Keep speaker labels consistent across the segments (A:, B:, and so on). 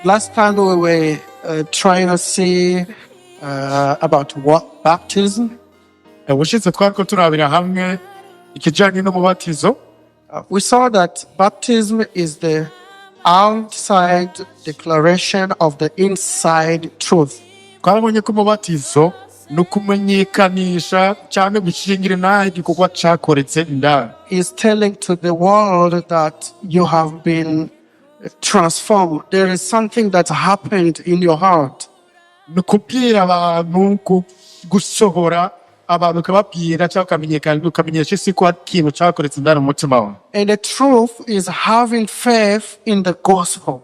A: Last time we were trying to see about what baptism.
B: ubushize twariko turabira hamwe ikijanye n'umubatizo.
A: We saw that baptism is the outside declaration of the inside truth.
B: Twabonye ko umubatizo ni ukumenyekanisha cyane gushingira naho igikorwa cyakoretse indani.
A: Is telling to the world that you have been transformed. There is something that happened in your heart.
B: Ni ukubwira abantu gusohora abantu ukababwira cyangwa ukamenyesha isi ko hari ikintu cyakoretse indani mu mutima wawe.
A: And the truth is having faith in the gospel.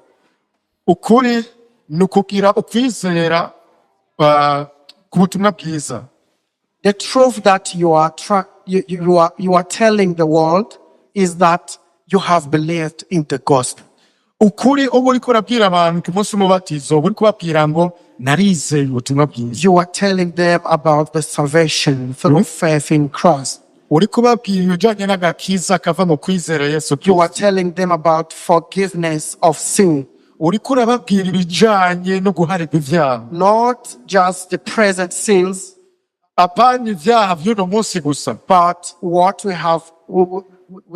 B: Ukuri ni ukugira ukwizera ku butumwa bwiza.
A: The truth that you are telling the world is that you have believed in the gospel.
B: Ukuri uba uriko urabwira abantu ku munsi w'umubatizo uba uriko ubabwira ngo narizeye ubutumwa bwiza.
A: You are telling them about the salvation through faith in Christ.
B: Uriko ubabwira ibijanye n'agakiza kava mu kwizera Yesu Kristo.
A: You are telling them about forgiveness of sin.
B: Uriko urababwira ibijanye no guharirwa ivyaha.
A: Not just the present sins,
B: Apana ivyaha vy'uno munsi gusa,
A: but what we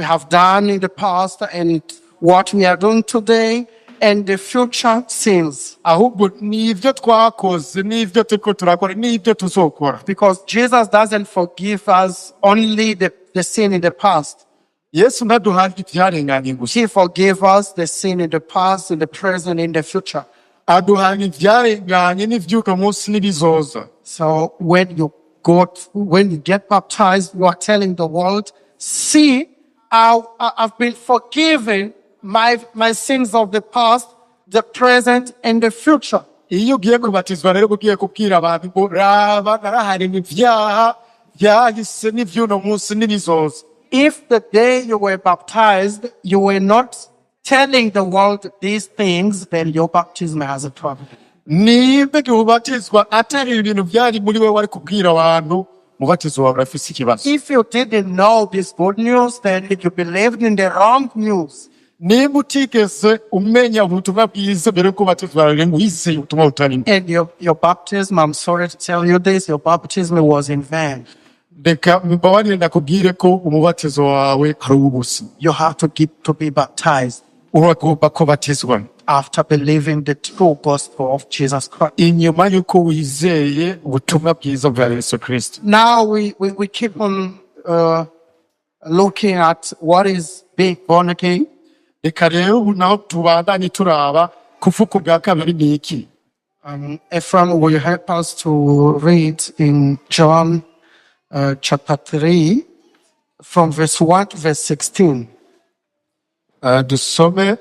A: have done in the past and what we are doing today and the future sins.
B: ahubwo n'ivyo twakoze n'ivyo turiko turakora n'ivyo tuzokora.
A: Because Jesus doesn't forgive us only the sin in the past.
B: Yesu ntaduhana ivyarenganye gusa,
A: He forgave us the sin in the past, in the present, in the future.
B: aduhana ivyarenganye n'ivy'uno munsi n'ibizoza.
A: So when you get baptized, you are telling the world, see, I've been forgiven my sins of the past, the present, and the future.
B: Iyo ugiye kubatizwa rero ugiye kubwira abantu ngo raba narahariwe ivyaha vyahise n'ivy'uno munsi n'ibizoza.
A: If the day you were baptized, you were not telling the world these things, then your baptism has a problem.
B: Niba igihe ubatizwa atari ibintu vyari muri wewe wari kubwira abantu, umubatizo wawe urafise ikibazo.
A: If you didn't know this good news, then you believed in the wrong news.
B: Niba utigeze umenya ubutumwa bwiza mbere yuko ubatizwa rero ngo wizeye ubutumwa butari.
A: And your baptism, I'm sorry to tell you this, your baptism was in vain.
B: Reka mbabarire ndakubwire ko umubatizo wawe ari ubusa.
A: You have to be baptized
B: Uragomba kubatizwa
A: after believing the true gospel of Jesus Christ.
B: inyuma yuko wizeye ubutumwa bwiza bwa Yesu Kristo.
A: Now we keep on looking at what is being born again.
B: Reka rero naho tubandanye turaba kuvuka ubwa kabiri ni iki.
A: Ephraim, will you help us to read in John chapter 3 from verse 1 to verse 16?
B: Dusome,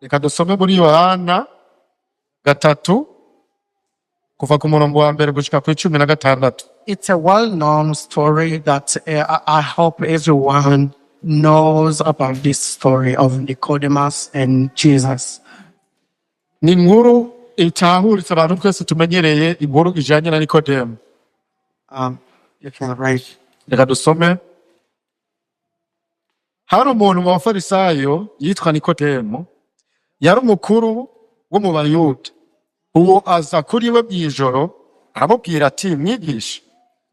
B: reka dusome muri Yohana gatatu kuva ku murongo wa mbere gushika kuri 16.
A: It's a well-known story that I hope everyone knows about this story of Nicodemus and Jesus.
B: Ni inkuru itahuritse abantu twese tumenyereye, inkuru ijanye na Nikodemu.
A: You can write.
B: Reka dusome. Hari umuntu mu bafarisayo yitwa Nikodemu, yari umukuru wo mu Bayuda. Uwo aza kuri we mw'ijoro aramubwira ati, mwigisha,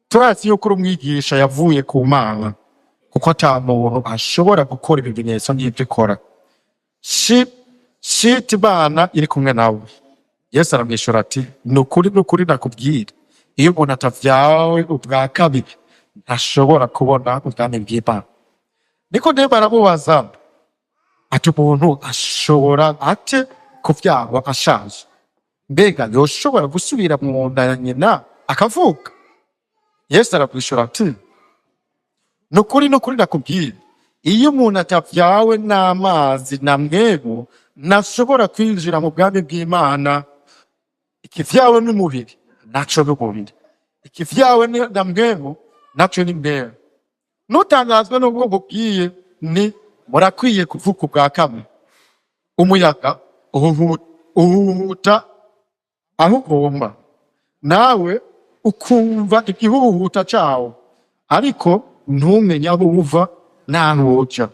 B: turazi yuko uri umwigisha yavuye ku Mana, kuko ata muntu ashobora gukora ibimenyetso nk'ibyo ukora. Shiti Imana iri kumwe nawe. Yesu aramwishura ati, ni ukuri nakubwira, iyo umuntu atavyawe ubwa kabiri ntashobora kubona ubwami bw'Imana. Nikodemu aramubaza ati, umuntu ashobora ate kuvyagwa ashaje? Mbega yoshobora gusubira mu nda ya nyina akavuka? Yesu aramwishura ati, ni ukuri nakubwira, iyo umuntu atavyawe n'amazi na mwemu ntashobora kwinjira mu bwami bw'Imana. Ikivyawe n'umubiri naco n'umubiri, ikivyawe na mwemu naco ni mwemu. Nutangazwe n'ubwo bubwiye ni murakwiye kuvuka ubwa kabiri. Umuyaga uhuhuta aho ugomba, nawe ukumva igihuhuta cawo, ariko ntumenye aho uva n'aho uja.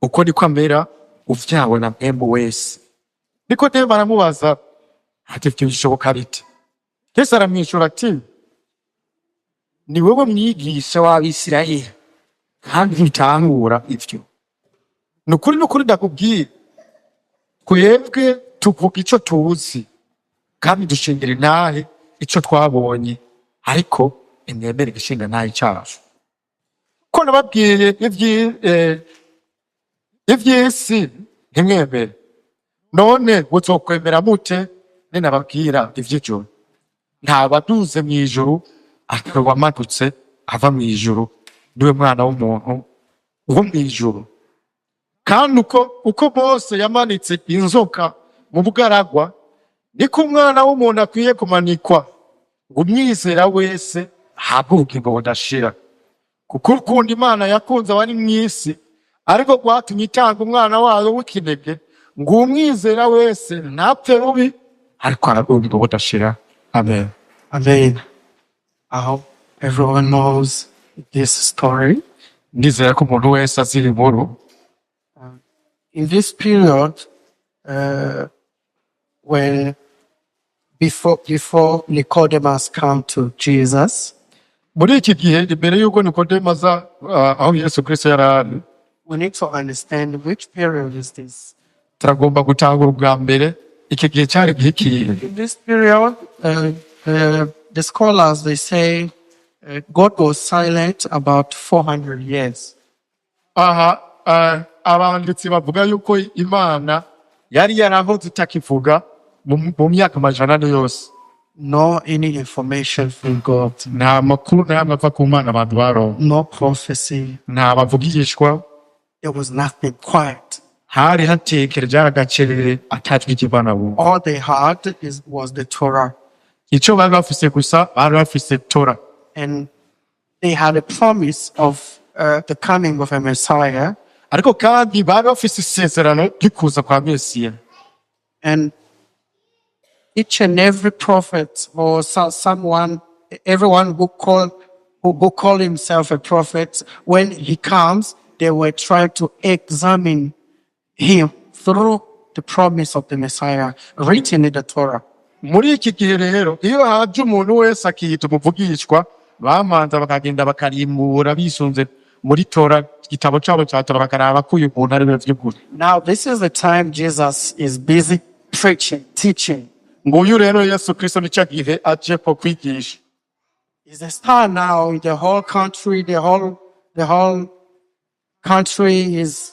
B: Uko niko amera uvyawe na mpwemu wese. Nikodemu aramubaza ati ivyo bishoboka bite? Yesu aramwishura ati ni wewe mwigisha w'Abisirayeli kandi ntitahura ivyo. Nukuri ndakubwira twebwe tuvuga ico tuzi kandi dushingira intahe ico twabonye, ariko imwemere igishinga ntahe cacu. Ko nababwiye ivy'isi ntimwemere, none muzokwemera mute ninababwira ivy'ijuru? Nta waduze mw'ijuru atari wamanutse ava mw'ijuru, niwe mwana w'umuntu wo mw'ijuru. Kandi uko Mose yamanitse inzoka mu bugaragwa, niko umwana w'umuntu akwiye kumanikwa, ngo umwizera wese ahabwe ubugingo budashira. Kuko urukundo Imana yakunze abari mw'isi ariko rwatumye itanga umwana wayo w'ikinege, ngo umwizera wese ntapfe rubi ariko arahabwe ubugingo budashira. Amen.
A: Amen. I hope everyone knows this story.
B: Ndizera ko umuntu wese azi inkuru.
A: In this period, when before Nicodemus come to Jesus,
B: Muri iki gihe imbere y'uko Nikodemu aza aho Yesu Kristo yari ari,
A: we need to understand which period is this.
B: turagomba gutangura ubwa mbere iki gihe cyari igihe kihe.
A: In this period, the scholars, they say God was silent about 400 years.
B: Aha abanditsi bavuga yuko Imana yari yarahoze itakivuga mu myaka amajana ane yose.
A: No any information from God.
B: Nta makuru n'amwe ava ku Mana abantu baronka.
A: No prophecy.
B: Nta bavugishwa.
A: There was nothing quiet.
B: Hari hatekere byaragacerere atajwi ry'Imana bumva.
A: All they had was the Torah.
B: Ico bari bafise gusa bari bafise Torah.
A: And they had a promise of the coming of a Messiah.
B: Ariko kandi bari bafise isezerano ry'ukuza kwa Mesiya.
A: And each and every prophet or everyone who call himself a prophet, when he comes, they were trying to examine him through the promise of the Messiah written in the Torah.
B: Muri iki gihe rero iyo haje umuntu wese akiyita umuvugishwa, bamanza bakagenda bakarimura bisunze muri Torah, igitabo cyabo cya Torah, bakaraba ko uyu muntu ari we vy'ukuri.
A: Now this is the time Jesus is busy preaching, teaching.
B: Nguyu rero Yesu Kristo nicyo gihe aje ko kwigisha.
A: He's a star now in the whole country. The whole country is,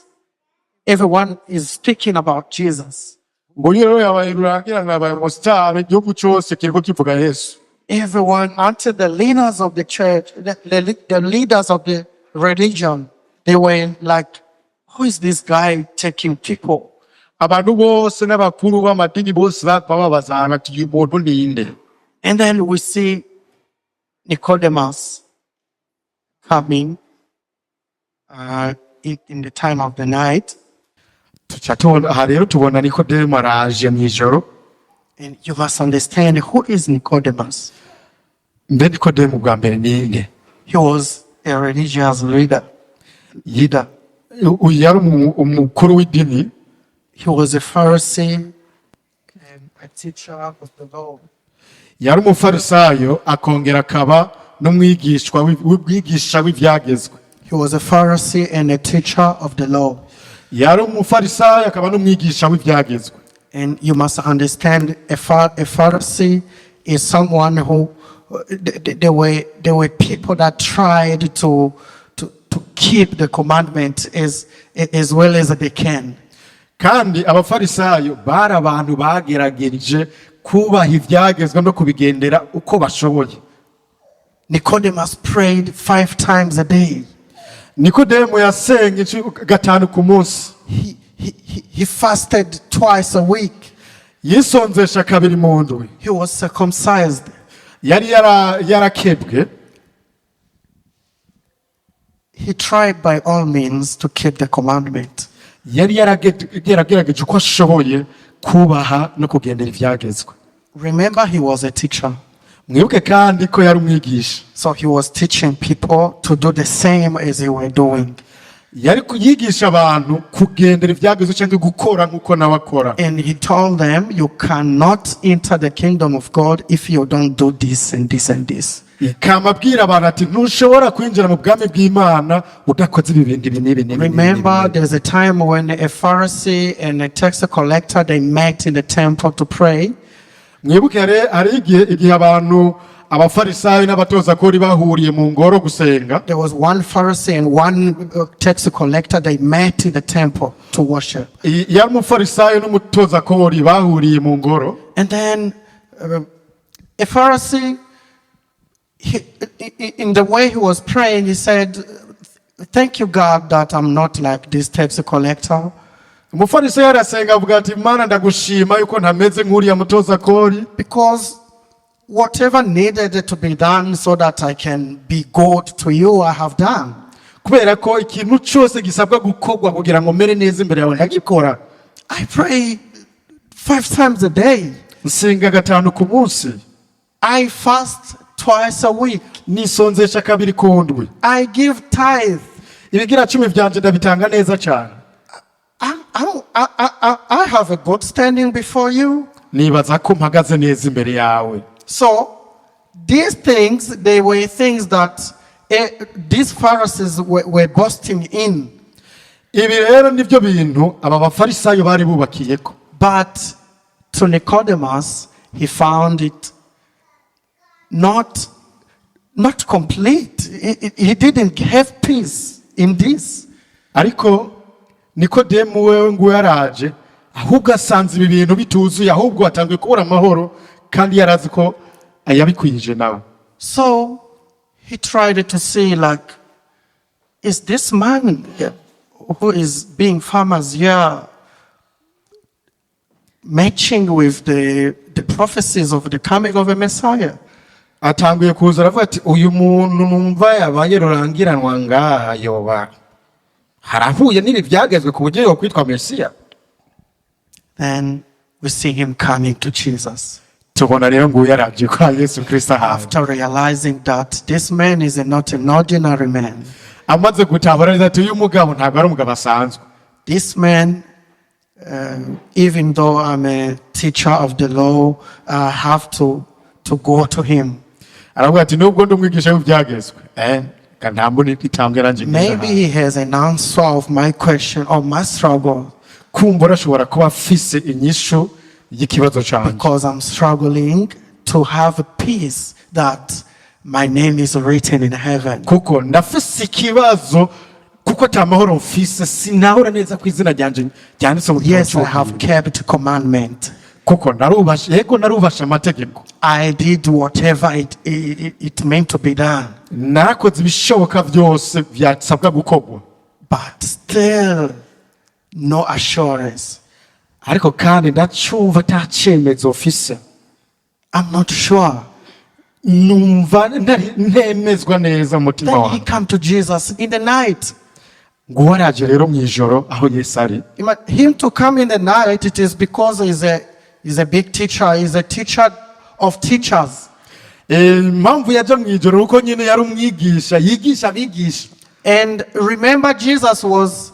A: everyone is speaking about Jesus.
B: Nguyu rero yabaye rurangira ngabaye umusitari, igihugu cyose kiriko kivuga Yesu.
A: Everyone, until the leaders of the church, the leaders of the religion, they were like, who is this guy taking people?
B: Abantu bose n'abakuru b'amadini bose babazana ati uyu muntu ninde.
A: And then we see Nicodemus coming in the time of the night.
B: Aha rero tubona Nikodemu araje mw'ijoro.
A: And you must understand, who is Nicodemus?
B: Mbe Nikodemu bwa mbere ninde?
A: He was a religious leader.
B: Uyu yari umukuru w'idini.
A: He was a Pharisee and a teacher of the law.
B: Yari umufarisayo akongera akaba n'umwigishwa w'ivyagezwe.
A: He was a Pharisee and a teacher of the law.
B: Yari umufarisayo akaba n'umwigisha w'ivyagezwe.
A: And you must understand, a Pharisee is someone who they were people that tried to keep the commandment as well as they can.
B: Kandi abafarisayo bari abantu bagerageje kubaha ivyagezwe no kubigendera uko bashoboye.
A: Nicodemus prayed 5 times a day.
B: Nikodemu yasenga 5 ku munsi.
A: He fasted twice a week.
B: Yisonzesha 2 mu ndwi.
A: He was circumcised.
B: Yari yarakebwe.
A: He tried by all means to keep the commandment.
B: Yari yaragerageje uko ashoboye kubaha no kugendera ivyagezwe.
A: Remember, he was a teacher.
B: Mwibuke kandi ko yari umwigisha.
A: So he was teaching people to do the same as they were doing.
B: yari kuyigisha abantu kugendera ibyagezwe cyangwa gukora nk'uko nawe akora.
A: And he told them, you cannot enter the kingdom of God if you don't do this and this and this.
B: Ikamabwira abantu ati ntushobora kwinjira mu bwami bw'Imana udakoze ibi bindi n'ibi.
A: Remember, there's a time when a Pharisee and a tax collector, they met in the temple to pray.
B: Mwibuke hari igihe abantu abafarisayo n'abatoza kori bahuriye mu ngoro gusenga.
A: There was one Pharisee and one tax collector, they met in the temple to worship.
B: Yari umufarisayo n'umutoza kori bahuriye mu ngoro.
A: And then a Pharisee, in the way he was praying, he said, thank you, God, that I'm not like this tax collector.
B: Umufarisayo arasenga avuga ati Mana ndagushima yuko ntameze nk'uriya mutoza kori.
A: Because whatever needed to be done so that I can be good to you, I have done.
B: Kubera ko ikintu cyose gisabwa gukorwa kugira ngo mere neza imbere yawe yagikora.
A: I pray 5 times a day.
B: Nsenga 5 ku munsi.
A: I fast twice a week.
B: Nisonzesha 2 ku ndwi.
A: I give tithe.
B: Ibigira 10 byanje ndabitanga neza cyane.
A: I have a good standing before you.
B: Nibaza ko mpagaze neza imbere yawe.
A: So these things, they were things that these Pharisees were boasting in.
B: Ibi rero nivyo bintu aba bafarisayo bari bubakiyeko.
A: But to Nicodemus, he found it not complete. He didn't have peace in this.
B: Ariko Nikodemu wewe ngo yaraje ahubwo asanze ibi bintu bituzuye ahubwo atangiye kubura amahoro kandi yarazi ko ayabikwije nawe.
A: So he tried to see, like, is this man who is being famous here matching with the prophecies of the coming of a Messiah?
B: Atangiye kuza aravuga ati uyu muntu numva yabaye rurangiranwa ngaha yoba harahuye n'ibi byagezwe ku buryo yokwitwa Mesiya.
A: Then we see him coming to Jesus.
B: Tubona rero ngo yaraje kwa Yesu Kristo
A: After realizing that this man is not an ordinary man.
B: Amaze gutabara ati uyu mugabo ntabwo ari umugabo asanzwe.
A: This man, even though I'm a teacher of the law, I have to go to him.
B: Aravuga ati nubwo ndi umwigisha w'ibyagezwe
A: maybe he has an answer of my question or my struggle.
B: Kumbura ashobora kuba afise inyishu y'ikibazo cyanjye.
A: Because I'm struggling to have a peace that my name is written in heaven.
B: Kuko ndafise ikibazo kuko atamahoro mfise sinahora neza ku izina ryanje ryanditse mu
A: Yes, I have kept commandment.
B: Kuko narubasha amategeko.
A: I did whatever it meant to be done.
B: Narakoze ibishoboka byose byasabwa gukorwa.
A: But still no assurance.
B: Ariko kandi ndacumva tacemezo ofise.
A: I'm not sure.
B: Numva ntemezwa neza mutima
A: Then he
B: wanjye.
A: come to Jesus in the night.
B: Ngo waraje rero mu ijoro aho Yesu ari.
A: Him to come in the night, it is because he's a big teacher. He's a teacher of teachers.
B: Impamvu yaje mu ijoro uko nyine yari umwigisha yigisha abigisha.
A: And remember, Jesus was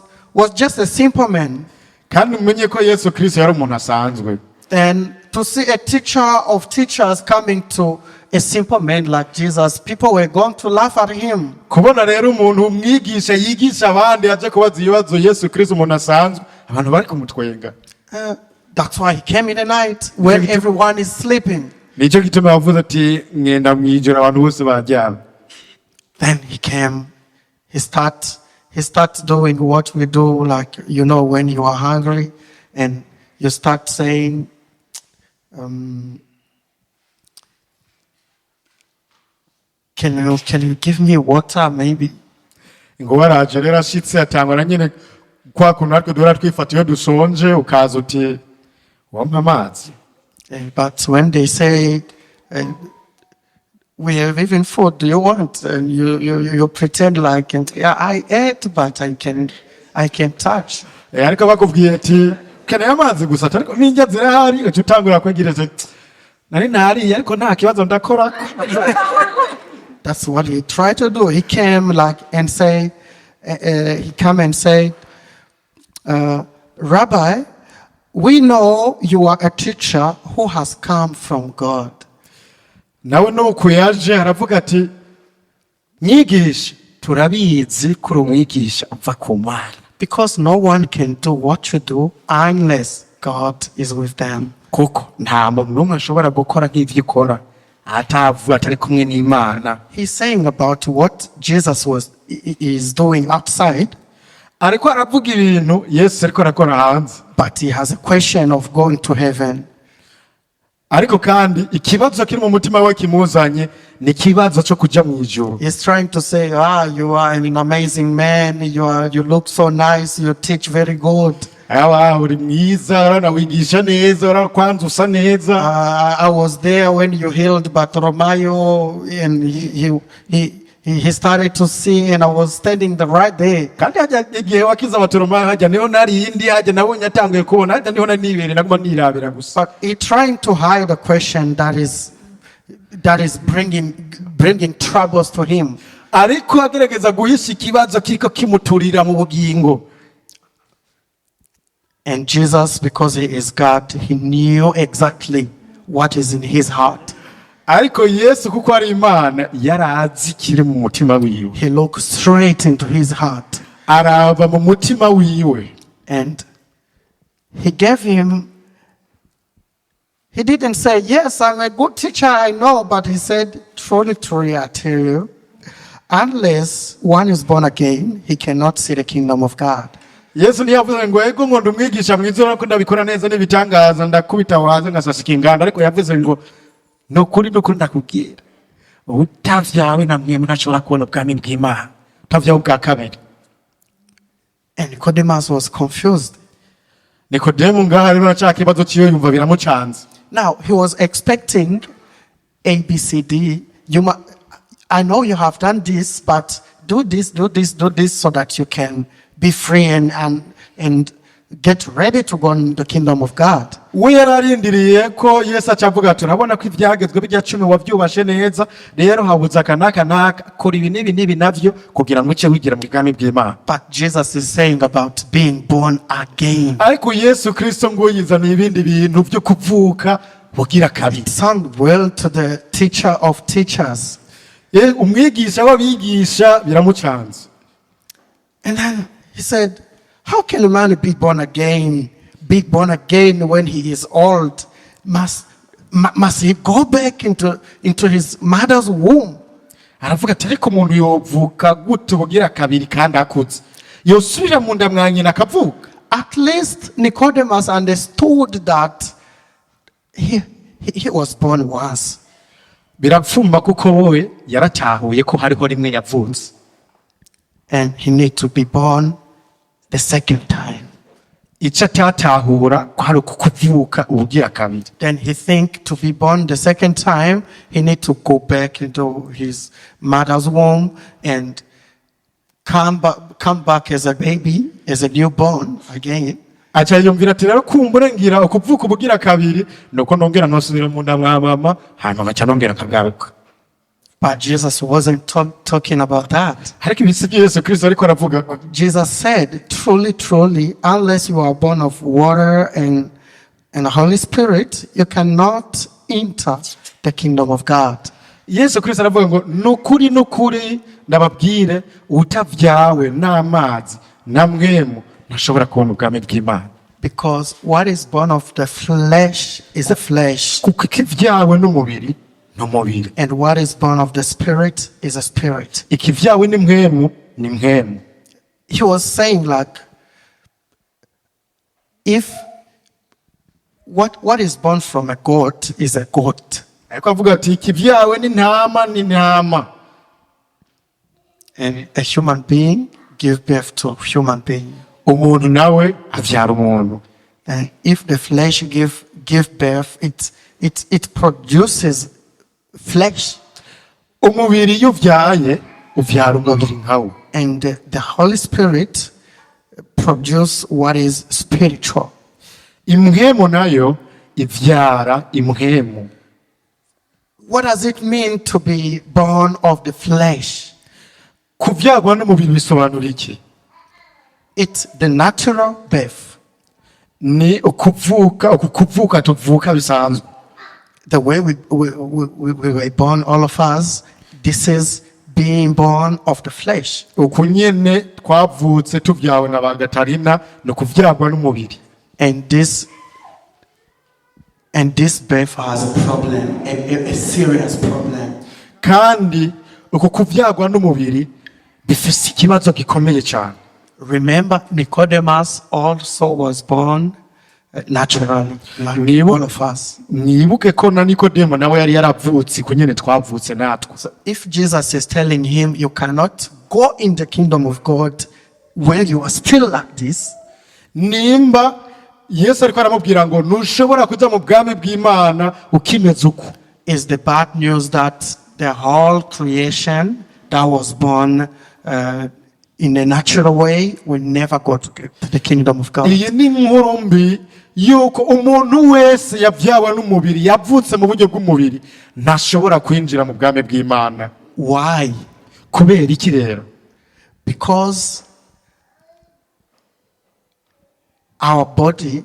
A: just a simple man.
B: Kandi umenye ko Yesu Kristo yari umuntu asanzwe.
A: And to see a teacher of teachers coming to a simple man like Jesus, people were going to laugh at him.
B: Kubona rero umuntu umwigisha yigisha abandi aje kubaza ibibazo Yesu Kristo umuntu asanzwe abantu bari kumutwenga.
A: That's why he came in the night when everyone is sleeping.
B: Nicyo gituma yavuze ati ngenda mu ijoro abantu bose baryama.
A: Then he came. He starts doing what we do, like, when you are hungry and you start saying, can you give me water maybe?
B: Ngo waraje rero ashitse atangwa nyine kwa kuntu ariko dora twifatiye dusonje ukaza uti wampa amazi.
A: But when they say, we have even food, do you want? And you pretend like, I ate, but I can touch.
B: Ariko bakubwiye ati keneye amazi gusa ariko ninjya zirahari utangura kwegereza nari nari ariko nta kibazo ndakora.
A: That's what he tried to do. He came and say, he came and said, Rabbi, we know you are a teacher who has come from God.
B: nawe nuko yaje aravuga ati mwigisha turabizi kuri umwigisha uva ku Mana.
A: Because no one can do what you do unless God is with them.
B: Kuko nta muntu n'umwe ashobora gukora nk'ivyo ukora atavuga atari kumwe n'Imana.
A: He's saying about what Jesus is doing outside,
B: ariko aravuga ibintu Yesu ariko arakora hanze.
A: but he has a question of going to heaven.
B: ariko kandi ikibazo kiri mu mutima we kimuzanye ni ikibazo cyo kuja mu ijuru.
A: He's trying to say, you are an amazing man, you look so nice, you teach very good.
B: uri mwiza uranawigisha neza urakwanza usa neza.
A: I was there when you healed Bartholomew, and he started to see, and I was standing right there.
B: kandi hajya igihe wakiza Bartholomew hajya niho nari indi hajya nabonye atanguye kubona hajya niho nibere naguma nirabira gusa.
A: But he trying to hide a question that is bringing troubles to him.
B: ariko agerageza guhisha ikibazo kiriko kimuturira mu bugingo.
A: And Jesus, because he is God, he knew exactly what is in his heart.
B: ariko Yesu kuko ari Imana yarazi kiri mu mutima wiwe.
A: He looked straight into his heart.
B: araba mu mutima wiwe.
A: And he gave him, he didn't say, yes, I'm a good teacher, I know, but he said, truly, truly, I tell you, unless one is born again, he cannot see the kingdom of God.
B: Yesu ntiyavuze ngo ego ngo ndumwigisha mwiza urako ndabikora neza n'ibitangaza ndakubita waze ngasasika inganda, ariko yavuze ngo nukuri ndakubwira utavyawe na mwemwe ntashobora kubona ubwami bw'Imana, utavyawe ubwa kabiri.
A: And Nicodemus was confused.
B: Nicodemus ngaho arimo arashaka ikibazo ciwe yumva biramucanze.
A: Now, he was expecting ABCD. I know you have done this, but do this, so that you can be free and get ready to go in the kingdom of God.
B: we yararindiriye ko Yesu acavuga ati urabona ko ivyagezwe bijya 10 wavyubashe neza, rero habuza kanaka kora ibi nibi navyo kugira ngo uce wigira mu bwami bw'Imana.
A: But Jesus is saying about being born again.
B: ariko Yesu Kristo ngo yizana ibindi bintu byo kuvuka bugira kabiri.
A: Sound well to the teacher of teachers.
B: umwigisha w'abigisha biramucanze.
A: And then he said, how can a man be born again when he is old? Must he go back into his mother's womb?
B: aravuga ati ariko umuntu yovuka gute bugira kabiri kandi akuze, yosubira mu nda mwa nyina akavuka.
A: At least Nicodemus understood that he was born once.
B: birapfumba kuko wowe yaratahuye ko hariho rimwe yavutse.
A: And he need to be born the second time.
B: icyo atatahura ko hari kuvuka ubugira kabiri.
A: Then he think to be born the second time, he need to go back into his mother's womb and come back as a baby, as a newborn again.
B: aca yumvira ati rero kumbure ngira ukuvuka ubugira kabiri nuko nongera nkosubira mu nda mwa mama hanyuma aca nongera nkagaruka.
A: But Jesus wasn't talking about that.
B: ariko ibisi Yesu Kristo ariko aravuga.
A: Jesus said, truly, truly, unless you are born of water and the Holy Spirit, you cannot enter the kingdom of God.
B: Yesu Kristo aravuga ngo nukuri ndababwire utavyawe n'amazi na mwemu ntashobora kubona ubwami bw'Imana.
A: Because what is born of the flesh is the flesh.
B: kuko ikivyawe n'umubiri n'umubiri,
A: And what is born of the Spirit is a spirit.
B: ikivyawe ni mwemu ni mwemu.
A: He was saying like, if what is born from a goat is a goat.
B: ariko avuga ati ikivyawe ni ntama ni ntama.
A: And a human being gives birth to a human being.
B: umuntu nawe avyara umuntu.
A: And if the flesh give birth, it produces flesh.
B: umubiri iyo uvyaye uvyara umubiri nkawo.
A: And the Holy Spirit produce what is spiritual.
B: imwemu nayo ivyara imwemu.
A: What does it mean to be born of the flesh?
B: kuvyagwa n'umubiri bisobanura iki?
A: It's the natural birth.
B: ni ukuvuka tuvuka bisanzwe.
A: The way we were born, all of us, this is being born of the flesh.
B: Uku nyene twavutse tuvyawe na bagatarina no kuvyagwa n'umubiri.
A: And this birth has a problem, a serious problem.
B: Kandi uku kuvyagwa n'umubiri bifise ikibazo gikomeye cyane.
A: Remember, Nicodemus also was born naturally, like all of us.
B: Mwibuke ko na Nicodemus nawe yari yaravutse kunyene twavutse natwe.
A: So if Jesus is telling him you cannot go in the kingdom of God where you are still like this,
B: nimba Yesu ariko aramubwira ngo ntushobora kuja mu bwami bw'Imana ukimeze uko,
A: is the bad news that the whole creation that was born in a natural way will never go to the kingdom of God.
B: Iyi ni inkuru mbi yuko umuntu wese yavyawe n'umubiri yavutse mu buryo bw'umubiri ntashobora kwinjira mu bwami bw'Imana.
A: Why?
B: Kubera iki rero?
A: Because our body,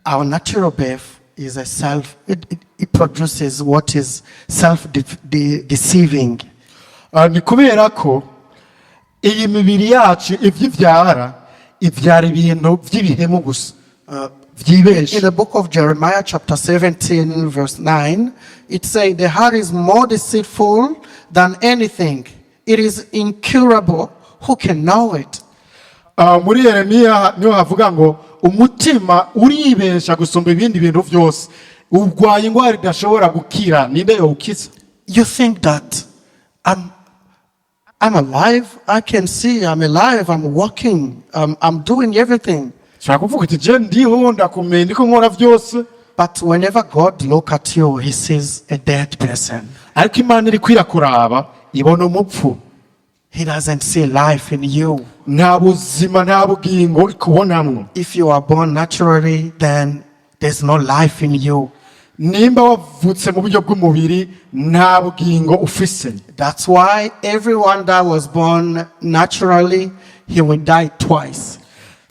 A: our natural birth is it produces what is self-deceiving.
B: Ni kubera ko iyi mibiri yacu ivyara ibintu vy'ibihemu gusa vyibesha.
A: In the book of Jeremiah chapter 17 verse 9, it says the heart is more deceitful than anything. It is incurable. Who can know it?
B: Muri Yeremiya niho havuga ngo umutima uribesha gusumba ibindi bintu vyose, urwaye ingwara idashobora gukira, ninde yowukiza?
A: You think that I'm alive, I can see, I'm alive, I'm walking, I'm doing everything.
B: Shaka kuvuga ati je ndiho ndakumenya ndiko nkora vyose.
A: But whenever God look at you, he sees a dead person.
B: Ariko Imana iri kwirakuraba ibona umupfu.
A: He doesn't see life in you.
B: Nta buzima nta bugingo ikubonamwo.
A: If you are born naturally, then there's no life in you.
B: Nimba wavutse mu buryo bw'umubiri nta bugingo ufise.
A: That's why everyone that was born naturally, he will die twice.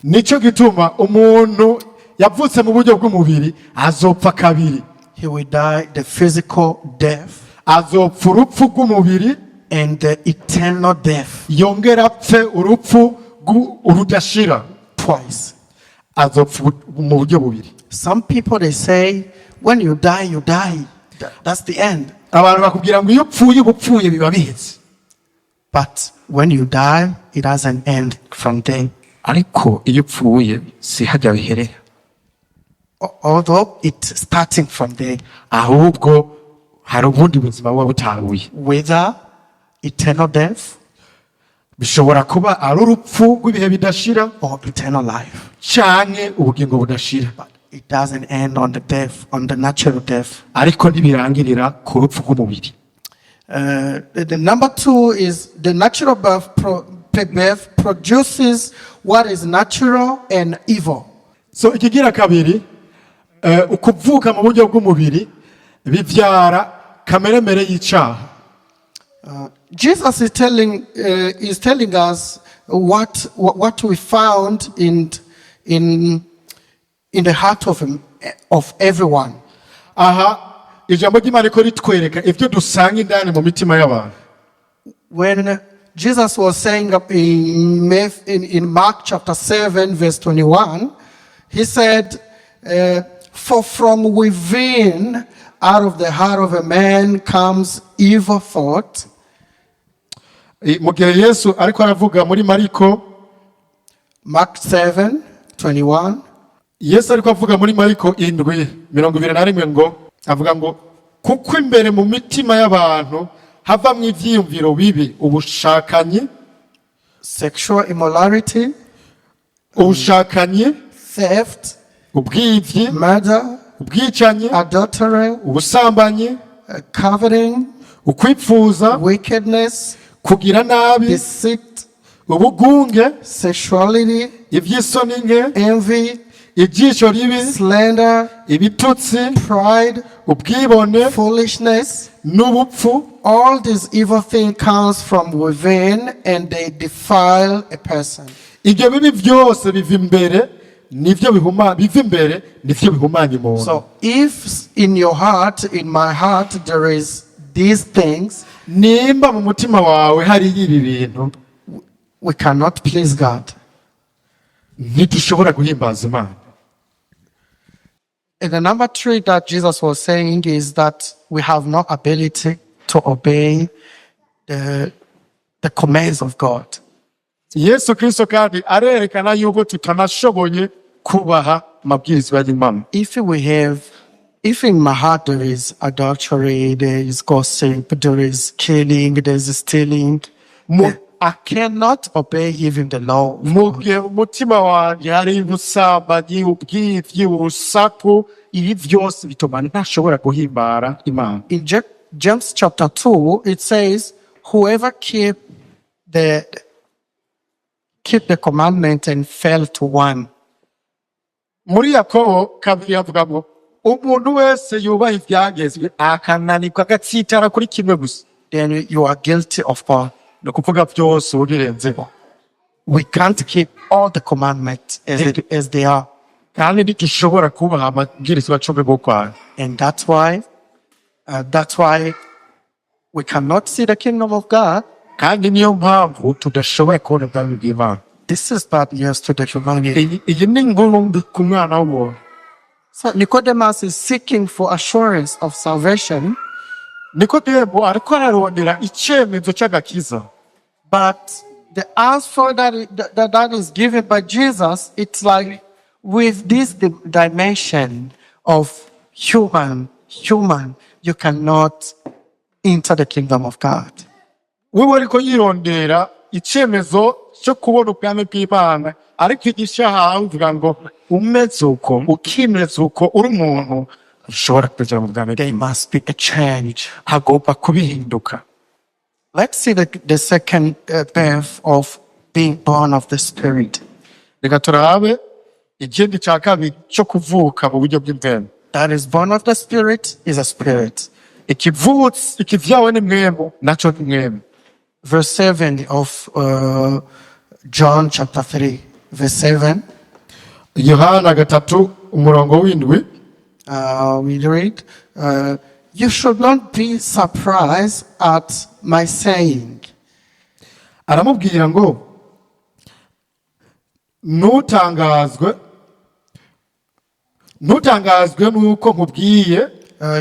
B: Nico gituma umuntu yavutse mu buryo bw'umubiri azopfa kabiri.
A: He will die the physical death.
B: Azopfa urupfu rw'umubiri
A: and the eternal death.
B: Yongera apfe urupfu urudashira
A: twice.
B: Azopfa mu buryo bubiri.
A: Some people they say when you die you die. That's the end.
B: Abantu bakubwira ngo iyo upfuye ubupfuye biba biheze.
A: But when you die it doesn't end from there.
B: Ariko iyo upfuye si hajya biherera.
A: Although it's starting from there.
B: Ahubwo hari ubundi buzima buba butanguye.
A: Whether eternal death
B: bishobora kuba ari urupfu rw'ibihe bidashira
A: or eternal life.
B: Canke ubugingo budashira.
A: But it doesn't end on the death, on the natural death.
B: Ariko ntibirangirira ku rupfu rw'umubiri.
A: The number 2 is the natural birth produces what is natural and evil.
B: So ikigira kabiri, ukuvuka mu buryo bw'umubiri bivyara kameremere y'icaha.
A: Jesus is telling us what we found in the heart of everyone.
B: Aha ijambo ry'Imana ko ritwereka ivyo dusanga indani mu mitima y'abantu.
A: When Jesus was saying in Mark chapter 7 verse 21, he said, for from within, out of the heart of a man comes evil thought.
B: Mu gihe Yesu ariko aravuga muri
A: Mark 7:21,
B: Yesu ariko avuga muri Mariko 7:21 ngo avuga ngo kuko imbere mu mitima y'abantu havamwo ivyiyumviro bibi, ubushakanyi,
A: sexual immorality,
B: ubushakanyi,
A: theft,
B: ubwivyi,
A: murder,
B: ubwicanyi,
A: adultery,
B: ubusambanyi,
A: coveting,
B: ukwipfuza,
A: wickedness,
B: kugira nabi,
A: deceit,
B: ubugunge,
A: sexuality,
B: ivy'isoni nke,
A: envy,
B: ijisho ribi,
A: slander,
B: ibitutsi,
A: pride,
B: ubwibone,
A: foolishness.
B: n'ubupfu.
A: All these evil things comes from within and they defile a person.
B: Ibyo bibi byose biva imbere nivyo bihumanya umuntu.
A: So if in your heart, in my heart, there is these things,
B: nimba mu mutima wawe hari ibi bintu,
A: we cannot please God.
B: ntidushobora guhimbaza Imana.
A: And the number 3 that Jesus was saying is that we have no ability to obey the commands of God.
B: Yesu Kristo kandi arerekana yuko tutanashoboye kubaha amabwirizwa y'Imana.
A: If in my heart there is adultery, there is gossip, there is killing, there is stealing, I cannot obey even the law.
B: Umutima wanjye hari ubusambanyi, ubwivyi, urusaku, ibi byose bituma ntashobora guhimbara Imana.
A: In James chapter 2, it says, whoever keep the commandment and fail to one.
B: Muri Yakobo kabiri avuga ngo umuntu wese yubaha ibyagezwe akananirwa agatsitara kuri kimwe gusa,
A: then you are guilty of all.
B: no kuvuga byose ubirenzeho.
A: We can't keep all the commandments as they are.
B: Kandi ntigishobora kubaha amabwirizwa cumi gukwayo.
A: And that's why we cannot see the kingdom of God.
B: Kandi niyo mpamvu tudashoboye kubona ubwami bw'Imana.
A: This is bad news to the humanity.
B: Iyi ni inkuru mbi ku mwana w'umuntu.
A: So Nicodemus is seeking for assurance of salvation,
B: Nicodemus ariko ararondera icyemezo cy'agakiza.
A: but the answer that is given by Jesus, it's like with this dimension of human, you cannot enter the kingdom of God.
B: Wewe ariko yirondera icyemezo cyo kubona ubwami bw'Imana, ariko igishaha avuga ngo umeze uko, ukimeze uko, uri umuntu ushobora kugera mu bwami.
A: There must be a change.
B: Hagomba kubihinduka.
A: Let's see the second birth of being born of the Spirit.
B: Reka turabe ikindi cya kabiri cyo kuvuka mu buryo bw'impemu.
A: That is born of the Spirit is a spirit.
B: Ikivyawe ni mwemu, nacho ni mwemu.
A: Verse 7 of John chapter 3, verse 7.
B: Yohana gatatu umurongo w'indwi.
A: We read, you should not be surprised at my saying.
B: Aramubwira ngo ntutangazwe nuko nkubwiye,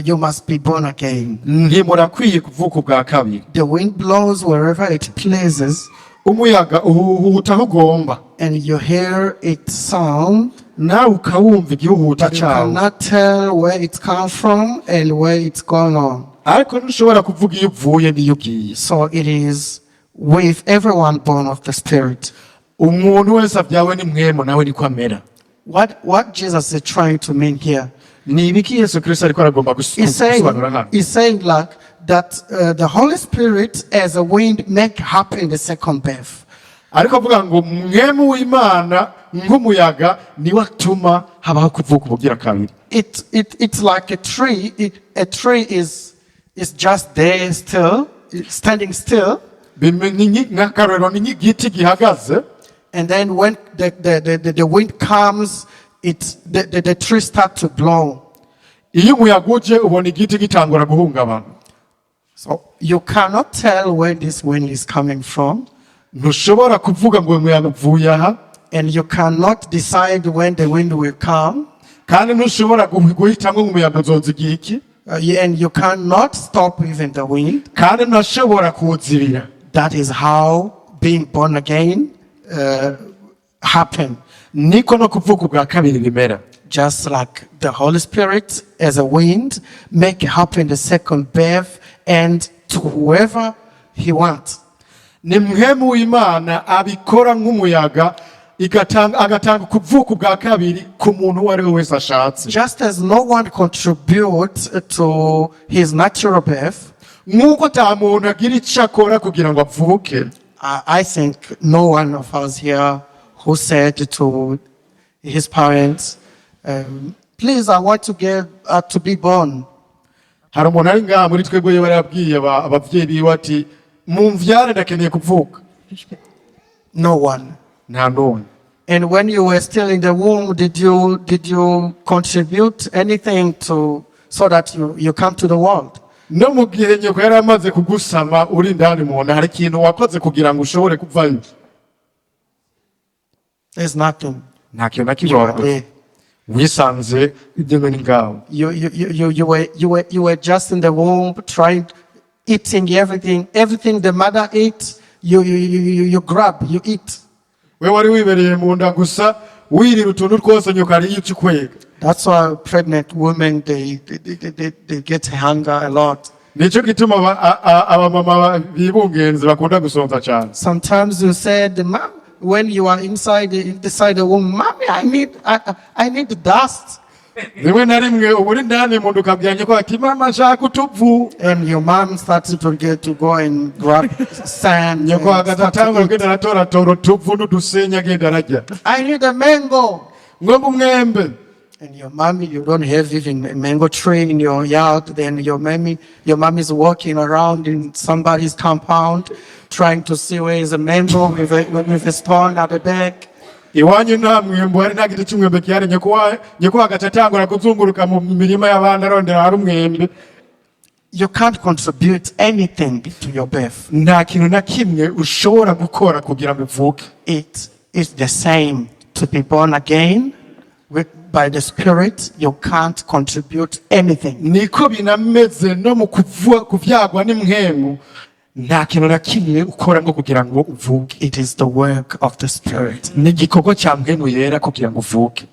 A: you must be born again.
B: ntimurakwiye kuvuka ubwa kabiri.
A: The wind blows wherever it pleases,
B: Umuyaga uhuhuta aho ugomba,
A: and you hear its sound,
B: nawe ukawumva igihuhuta
A: but you
B: cyawo,
A: cannot tell where it comes from and where it's going on.
B: ariko ntushobora kuvuga iyo uvuye n'iyo ugiye.
A: So it is with everyone born of the Spirit.
B: Umuntu wese abyawe ni mwemu, nawe niko amera.
A: What Jesus is trying to mean here,
B: Ni ibiki Yesu Kristo ariko aragomba gusobanura hano.
A: he's saying like that the Holy Spirit as a wind make happen the second birth.
B: Ariko avuga ngo mwemu w'Imana nk'umuyaga niwe atuma habaho kuvuka ubugira kabiri.
A: It's like a tree. A tree is just there still, standing still.
B: Nk'akarorero ni nk'igiti gihagaze,
A: And then when the wind comes, the tree start to blow.
B: iyo umuyaga uje ubona igiti gitangura guhungabana.
A: So you cannot tell where this wind is coming from,
B: Ntushobora kuvuga ngo umuyaga uvuye aha,
A: and you cannot decide when the wind will come,
B: kandi ntushobora guhitamo umuyaga uzoza igihe iki,
A: and you cannot stop even the wind.
B: kandi ntashobora kuwuzibira.
A: That is how being born again happen.
B: Niko no kuvuka ubwa kabiri bimera.
A: Just like the Holy Spirit as a wind make happen the second birth and to whoever he wants.
B: Ni mwemu w'Imana abikora nk'umuyaga agatanga kuvuka ubwa kabiri ku muntu uwo ari we wese ashatse.
A: Just as no one contributes to his natural birth,
B: nk'uko ata muntu agira icyo akora kugira ngo avuke.
A: I think no one of us here who said to his parents, Please, I want to get to be born.
B: hari umuntu ari ngaha muri twebwe yari yabwiye abavyeyi biwe ati mumvyare ndakeneye kuvuka.
A: No one.
B: Nta n'umwe.
A: And when you were still in the womb, did you contribute anything so that you come to the world?
B: No mu gihe nyoko yari amaze kugusama uri ndani mu nda hari ikintu wakoze kugira ngo ushobore kuvayo?
A: There's nothing.
B: Nta kintu na kimwe wakoze. Wisanze ibyo ni ngaho.
A: You were just in the womb trying, eating everything the mother eats, you grab, you eat.
B: We wari wibereye mu nda gusa wirira utuntu twose nyoko ari yicukwega.
A: That's why pregnant women they get hunger a lot.
B: Nico gituma abamama bibungenze bakunda gusonza cyane.
A: Sometimes you said, "Mom, when you are inside the womb, mommy, I need dust."
B: Rimwe na rimwe uburi ndani mu nda ukabwira nyoko ati mama nshaka utuvu.
A: And your mom started to go and grab sand.
B: Nyoko agatanga kugenda aratora utuvu n'udusenya agenda arajya.
A: I need a mango.
B: Ngomba umwembe.
A: And your mommy, you don't have even a mango tree in your yard. Then your mommy is walking around in somebody's compound, trying to see where is a mango with a stone at the back.
B: Iwanyu nta mwembe hari nta giti cy'umwembe kihari nyoko agatatangura kuzunguruka mu mirima y'abandi arondera hari umwembe.
A: You can't contribute anything to your birth.
B: Nta kintu na kimwe ushobora gukora kugira ngo uvuke.
A: It is the same to be born again. By the Spirit, you can't contribute anything.
B: Niko binameze no mu kuvyagwa n'imwemu nta kintu na kimwe ukora ngo kugira ngo uvuke.
A: It is the work of the Spirit.
B: Ni igikorwa cya mwemu yera kugira ngo uvuke.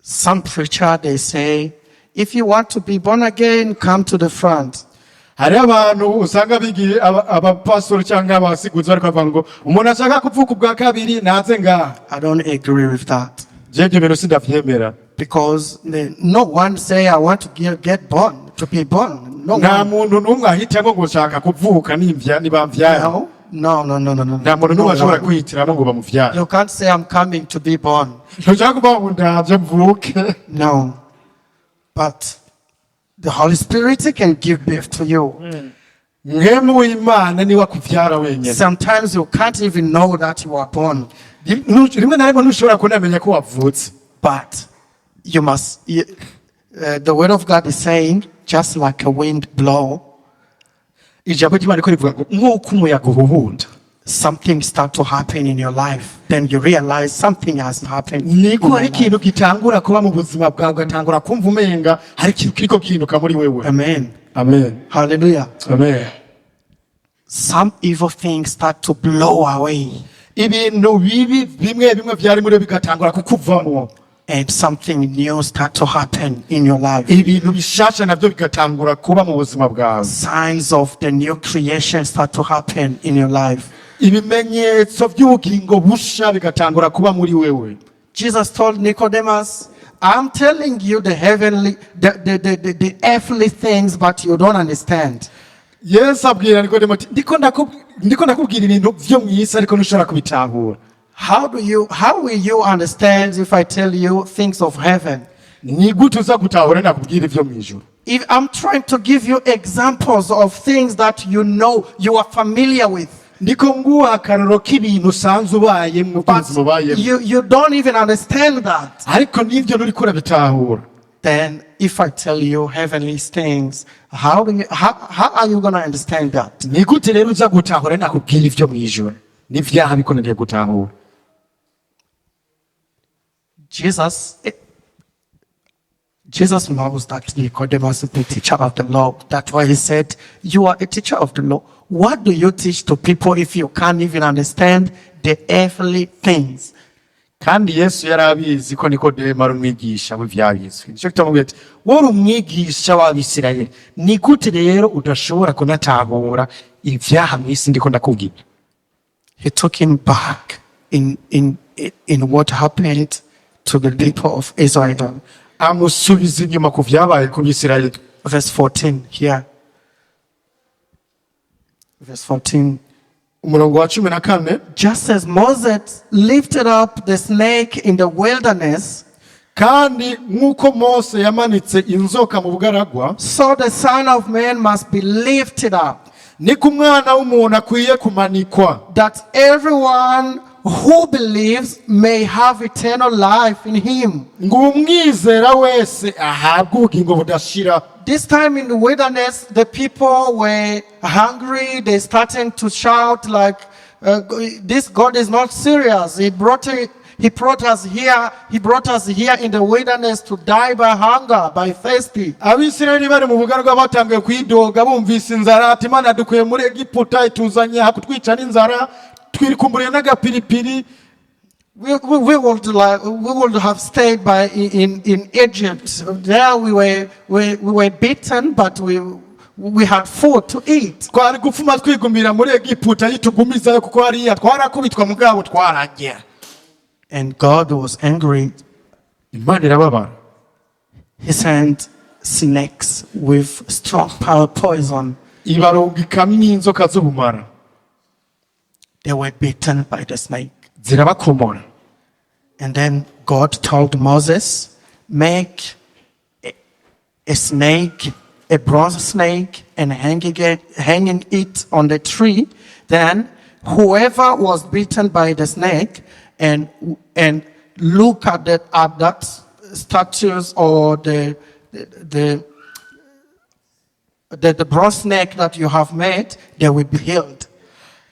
A: Some preacher they say, if you want to be born again, come to the front.
B: Hari abantu usanga bigiye abapastor cyangwa abasiguzi bari kuvuga ngo umuntu ashaka kuvuka ubwa kabiri naze ngaha.
A: I don't agree with that.
B: Because
A: no one say I want to get born, to be born. No one. No. You can't say I'm coming to be born. No. But the Holy Spirit can give birth to you. Sometimes you can't even know that you are born. But you must, the word of God is saying, just like a wind blow, something start to happen in your life. Then you realize something has happened. Amen.
B: Amen.
A: Hallelujah.
B: Amen.
A: Some evil things start to blow away. And something new start to happen in your life. Signs of the new creation start to happen in your life. Jesus told Nicodemus, I'm telling you the heavenly, the earthly things, but you don't understand.
B: Yes, abwira Nicodemus ati ndiko ndakubwira ibintu byo mwisi ariko ntushobora kubitahura.
A: How will you understand if I tell you things of heaven?
B: Ni gute uza gutahura nakubwira ibyo mwijuru?
A: If I'm trying to give you examples of things that you know, you are familiar with.
B: Ndiko nguha akaroro k'ibintu usanzwe ubaye mu buzima ubaye.
A: You don't even understand that.
B: Ariko nivyo nturi kurabitahura.
A: Then if I tell you heavenly things, how are you going to understand that?
B: Ni gute rero uza gutahura nakubwira ibyo mwijuru? Nivyaha bikoneye gutahura.
A: Jesus knows that Nicodemus is the teacher of the law. That's why he said, you are a teacher of the law. What do you teach to people if you can't even understand the earthly things?
B: Kandi Yesu yarabizi ko Nikodemo ari umwigisha w'ivyabizwe. Nico kitamubwira ati wari umwigisha w'Abisirayeli. Ni gute rero udashobora kunatahura ivyaha mwisi ndiko ndakubwira?
A: He took him back in what happened to the people of Israel.
B: Amusubiza inyuma ku vyabaye ku Bisirayeli.
A: Verse 14 here. Verse 14.
B: Umurongo wa 14.
A: Just as Moses lifted up the snake in the wilderness,
B: kandi nk'uko Mose yamanitse inzoka mu bugaragwa,
A: so the Son of Man must be lifted up,
B: niko umwana w'umuntu akwiye kumanikwa,
A: that everyone who believes may have eternal life in him.
B: ngo umwizera wese ahabwe ubugingo budashira.
A: This time in the wilderness, the people were hungry. They started to shout like, "This God is not serious. He brought us here. He brought us here in the wilderness to die by hunger, by thirsty."
B: Abisirayeli bari mu bugaragwa batangiye kwidoga bumvise inzara, ati Imana dukuye muri Egiputa ituzanye aha kutwica n'inzara, twirikumburiye n'agapiripiri.
A: We would have stayed in Egypt. There we were beaten, but we had food to eat.
B: Twari gupfuma twigumira muri Egiputa yitugumizayo kuko hariya twarakubitwa mugabo twararya.
A: And God was angry.
B: Imana irababara.
A: He sent snakes with strong poison.
B: Ibarungikamo inzoka z'ubumara.
A: They were bitten by the snake.
B: Zirabakomora.
A: And then God told Moses, make a snake, a bronze snake, and hanging it on the tree. Then whoever was bitten by the snake and look at that statues or the bronze snake that you have made, they will be healed.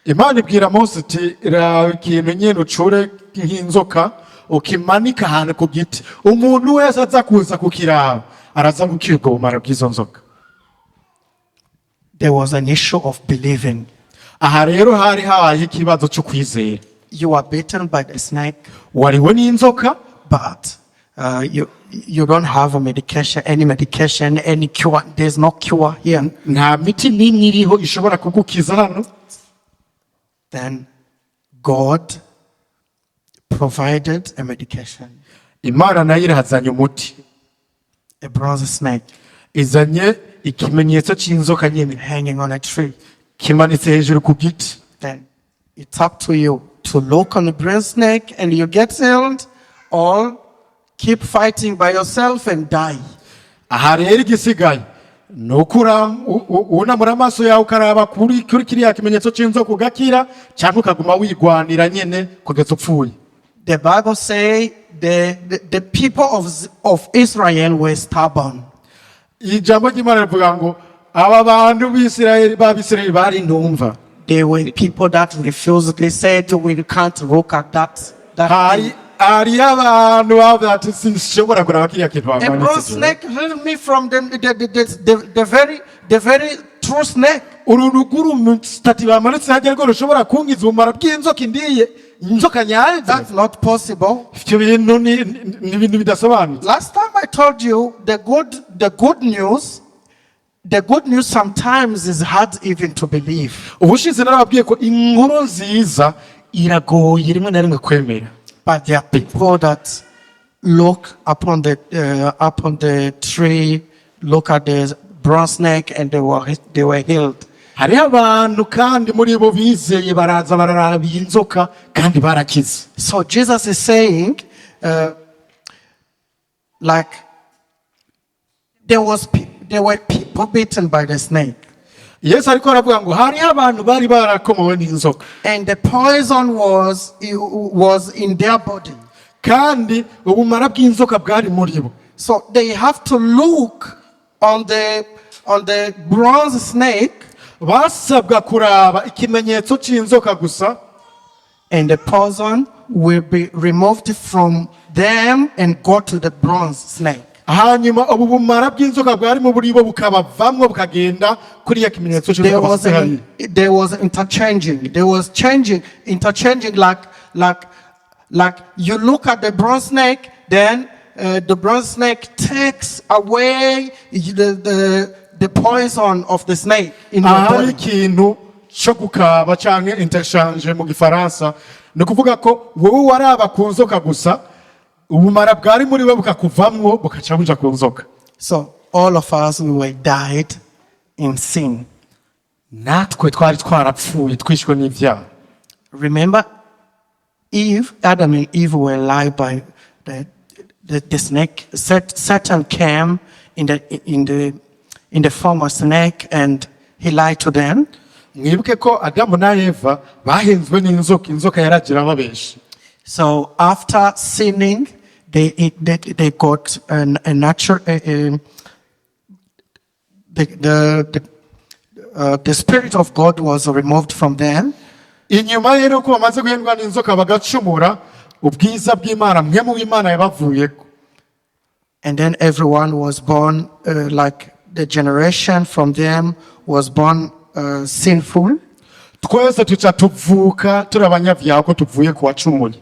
B: Imana ibwira Mose iti ikintu nyine ucure nk'inzoka ukimanika ahantu ku giti, umuntu wese aza kuza kukiraba araza gukirwa ubumara bw'izo nzoka.
A: There was an issue of believing.
B: Aha rero hari habaye ikibazo cyo kwizera.
A: You are bitten by the snake,
B: wariwe n'inzoka,
A: but you don't have any medication, any cure. There's no cure here.
B: nta miti n'imwe iriho ishobora kugukiza hano.
A: Then God provided a medication.
B: Imana nayo irazanye umuti.
A: A bronze snake
B: Izanye ikimenyetso cy'inzoka nyine
A: hanging on a tree.
B: kimanitse hejuru ku giti.
A: Then it's up to you to look on the bronze snake and you get healed, or keep fighting by yourself and die.
B: Aha rero igisigaye ni unamura amaso yawe ukaraba kuri kiriya kimenyetso cy'inzoka ugakira, cyangwa ukaguma wigwanira nyine kugeza upfuye.
A: The Bible say the people of Israel were stubborn.
B: Ijambo ry'Imana rivuga ngo aba bantu b'Abisirayeli bari intumva.
A: They were people that refused. They said, we can't look at that.
B: Hari abantu bavuga ati sinshobora kuraba kiriya kintu
A: A bronze snake healed me from the very true snake.
B: urunuguru mutati bamanitse hajya rwo rushobora kungiza ubumara bw'inzoka indiye inzoka nyayo.
A: That's not possible.
B: Ibyo bintu ni ibintu bidasobanutse.
A: Last time I told you the good news sometimes is hard even to believe.
B: Ubushize narababwiye ko inkuru nziza iragoye rimwe na rimwe kwemera.
A: But there are people that look upon the tree, look at the bronze snake, and they were healed.
B: Hari abantu kandi muri bo bizeye baraza bararaba inzoka kandi barakize.
A: So Jesus is saying, like there were people bitten by the snake.
B: Yesu ariko aravuga ngo hari abantu bari barakomowe n'inzoka.
A: And the poison was in their body.
B: Kandi ubumara bw'inzoka bwari muri bo.
A: So they have to look on the bronze snake,
B: basabwa kuraba ikimenyetso cy'inzoka gusa,
A: and the poison will be removed from them and go to the bronze snake.
B: hanyuma ubu bumara bw'inzoka bwari mu buribo bukabavamwo bukagenda kuri ya kimenyetso cy'inzoka.
A: There was interchanging like you look at the bronze snake, then the bronze snake takes away the poison of the snake in your body.
B: Ikintu cyo gukaba cyangwa interchange mu gifaransa ni ukuvuga ko wowe waraba ku nzoka gusa, ubumara bwari muri we bukakuvamwo bukaca buja ku nzoka.
A: So all of us, we were died in sin.
B: Natwe twari twarapfuye twishwe n'ivyaha.
A: Remember, Adam and Eve were lied by
C: the snake, Satan came in the form of snake, and he lied to them.
B: mwibuke ko adamu na eva bahenzwe n'inzoka, inzoka yaragira babesha.
C: So after sinning, they got a natural the spirit of God was removed from them.
B: Inyuma rero ko bamaze guhendwa n'inzoka bagacumura, ubwiza bw'Imana mwe mu Imana yabavuyeko.
C: And then everyone was born, like the generation from them was born sinful.
B: Twese tuca tuvuka turi abanyabyaha ko tuvuye ku wacumuye.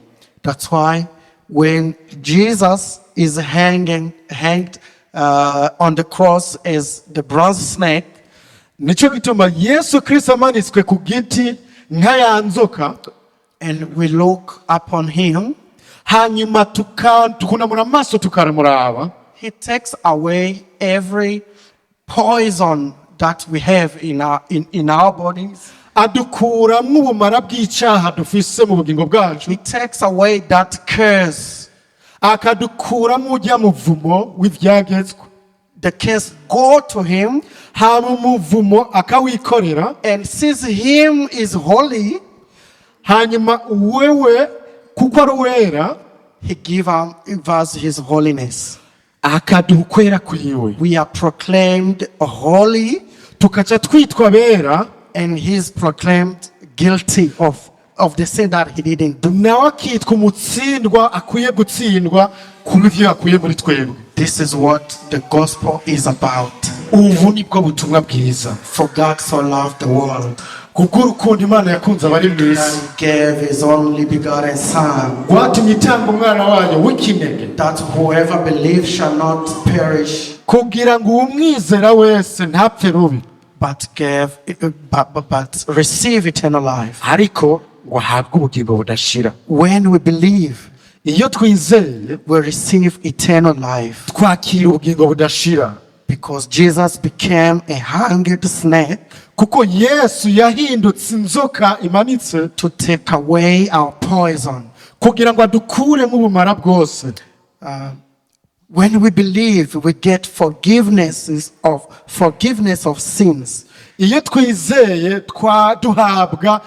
C: That's why when Jesus is hanged on the cross as the bronze snake,
B: Nico gituma Yesu Kristo amanitswe ku giti nka ya nzoka,
C: and we look upon him,
B: hanyuma tukunamura amaso tukaramuraba,
C: he takes away every poison that we have in our bodies.
B: adukuramwo ubumara bw'icyaha dufise mu bugingo bwacu,
C: He takes away that curse.
B: akadukuramwo ujya muvumo w'ivyagezwe.
C: The curse go to him,
B: hama umuvumo akawikorera,
C: and since him is holy,
B: hanyuma wewe kuko ari uwera
C: he give us his holiness.
B: akaduha ukwera kwiwe,
C: We are proclaimed holy,
B: tukaca twitwa bera,
C: and he is proclaimed guilty of the sin that he didn't do.
B: nawe akitwa umutsindwa akwiye gutsindwa ku bivyo yakuye muri twebwe.
C: This is what the gospel is about.
B: Ubu nibwo butumwa bwiza,
C: For God so loved the world
B: kubw'urukundo Imana yakunze abari mu isi,
C: that he gave his only begotten Son,
B: rwatumye itanga umwana wayo w'ikinege,
C: that whoever believes shall not perish,
B: kugira ngo uwumwizera wese ntapfe rubi,
C: but receive eternal life.
B: ariko ngo ahabwe ubugingo budashira.
C: When we believe,
B: Iyo twizeye
C: we receive eternal life,
B: twakira ubugingo budashira,
C: because Jesus became a hanged snake
B: kuko Yesu yahindutse inzoka imanitse
C: to take away our poison.
B: kugira ngo adukuremo ubumara bwose.
C: When we believe, we get forgiveness of sins.
B: Iyo twizeye duhabwa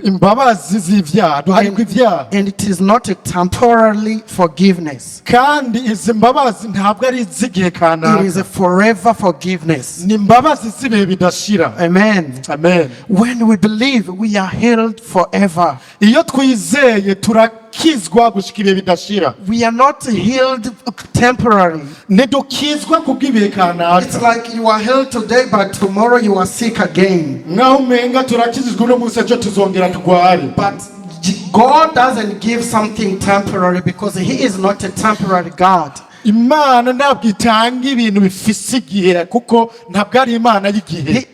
B: imbabazi z'ivyaha, duharirwa ivyaha,
C: And it is not a temporary forgiveness.
B: kandi izi mbabazi ntabwo ari iz'igihe
C: It is
B: kanaka,
C: a forever forgiveness.
B: ni imbabazi z'ibihe bidashira.
C: Amen.
B: Amen.
C: When we believe, we are healed forever.
B: Iyo twizeye turakizwa gushika ibihe bidashira,
C: We are not healed temporarily.
B: ntidukizwa kubw'ibihe
C: It's
B: kanaka.
C: like you are healed today, but tomorrow you are sick again.
B: Nkaho umenga turakizijwe uno munsi ejo tuzongera tugware.
C: But God doesn't give something temporary, because he is not a temporary God.
B: Imana ntabwo itanga ibintu bifise igihe, kuko ntabwo ari Imana y'igihe,
C: He is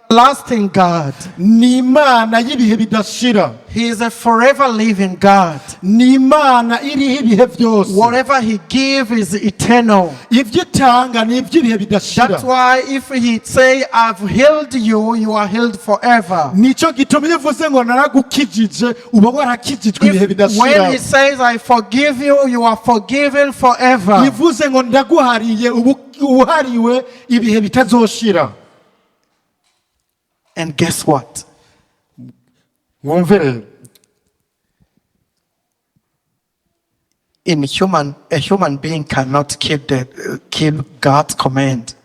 C: a lasting God.
B: ni Imana y'ibihe bidashira,
C: He is a forever living God.
B: ni Imana iriho ibihe byose.
C: Whatever he gives is eternal.
B: Ibyo itanga ni iby'ibihe bidashira.
C: That's why if he say, I've healed you, you are healed forever.
B: Nicyo gituma iyo uvuze ngo naragukijije uba warakijijwe ibihe
C: When
B: bidashira.
C: he says, I forgive you, you are forgiven forever.
B: Ivuze ngo ndaguhariye ubu uhariwe ibihe bitazoshira.
C: And guess what?
B: Mwumve rero,
C: A human being cannot keep God's command.